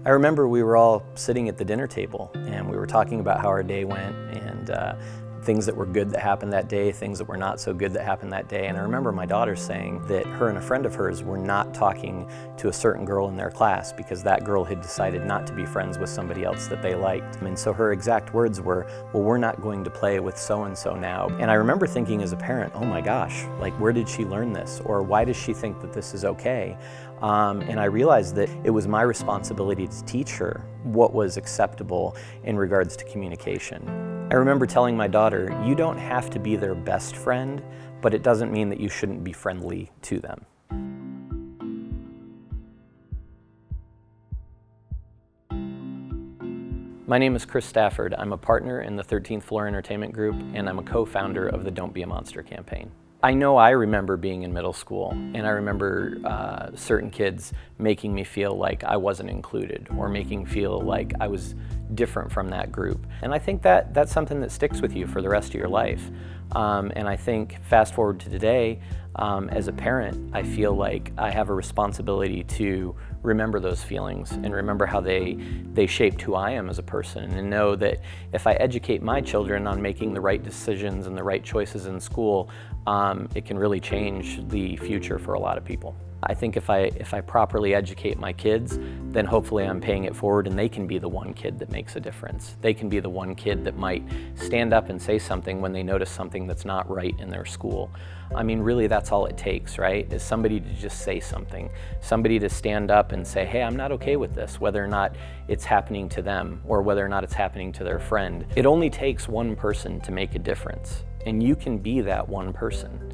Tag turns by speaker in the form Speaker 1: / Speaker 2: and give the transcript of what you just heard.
Speaker 1: I remember we were all sitting at the dinner table and we were talking about how our day went and things that were good that happened that day, things that were not so good that happened that day. And I remember my daughter saying that her and a friend of hers were not talking to a certain girl in their class because that girl had decided not to be friends with somebody else that they liked. And so her exact words were, well, we're not going to play with so-and-so now. And I remember thinking as a parent, oh my gosh, like where did she learn this? Or why does she think that this is okay? And I realized that it was my responsibility to teach her what was acceptable in regards to communication. I remember telling my daughter, you don't have to be their best friend, but it doesn't mean that you shouldn't be friendly to them. My name is Chris Stafford. I'm a partner in the 13th Floor Entertainment Group, and I'm a co-founder of the Don't Be a Monster campaign. I know I remember being in middle school, and I remember certain kids making me feel like I wasn't included, or making me feel like I was different from that group. And I think that that's something that sticks with you for the rest of your life. And I think fast forward to today, as a parent, I feel like I have a responsibility to remember those feelings and remember how they shaped who I am as a person, and know that if I educate my children on making the right decisions and the right choices in school, it can really change the future for a lot of people. I think if I properly educate my kids, then hopefully I'm paying it forward and they can be the one kid that makes a difference. They can be the one kid that might stand up and say something when they notice something that's not right in their school. I mean, really that's all it takes, right? Is somebody to just say something. Somebody to stand up and say, hey, I'm not okay with this, whether or not it's happening to them or whether or not it's happening to their friend. It only takes one person to make a difference, and you can be that one person.